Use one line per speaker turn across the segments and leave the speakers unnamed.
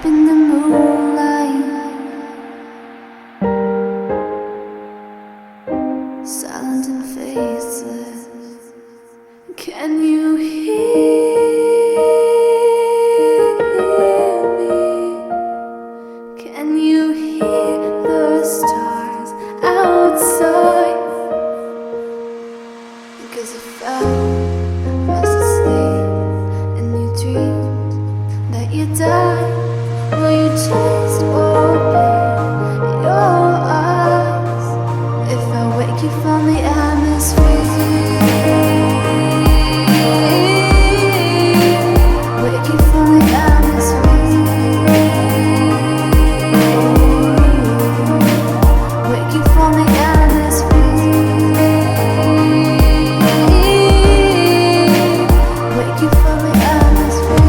up in the moonlight, silent and faceless. Can you hear me? Can you hear the stars outside? Because if I was asleep and you dreamed that you died, will you just open your eyes? If I wake you from the atmosphere, wake you from the atmosphere, wake you from the atmosphere, wake you from the atmosphere.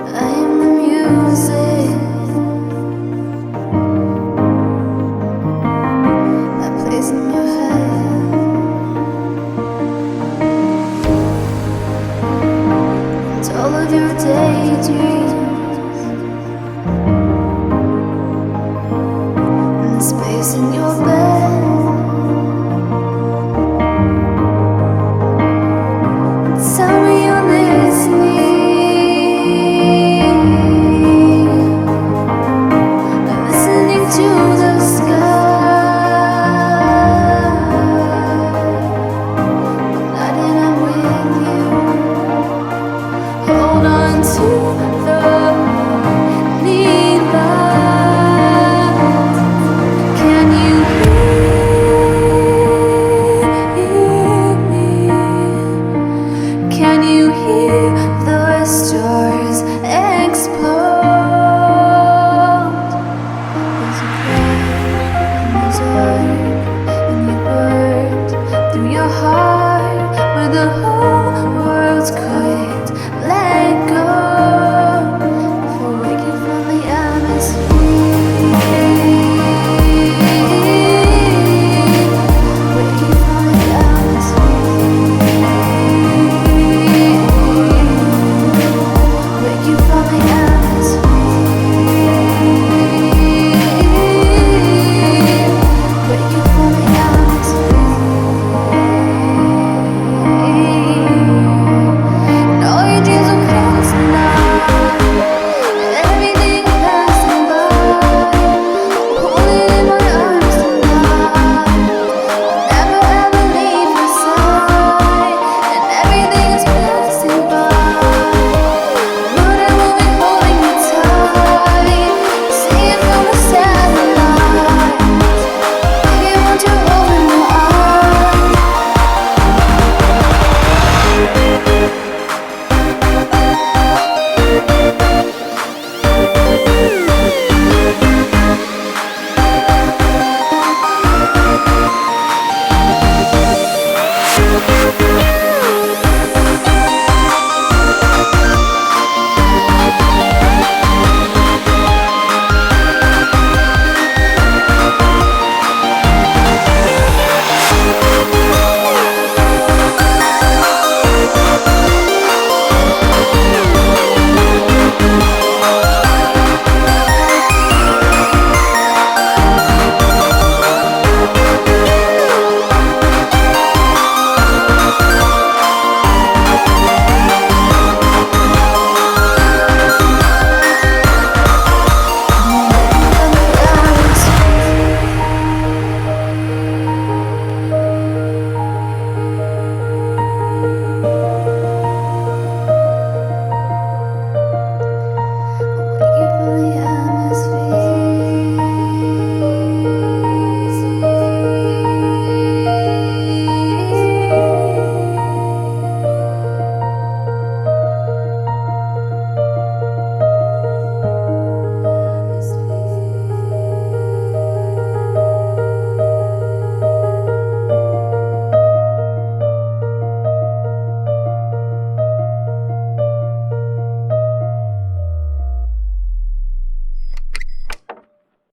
I am the music that plays in your head, and all of your daydreams, and the space in your bed. Tell me you're listening to the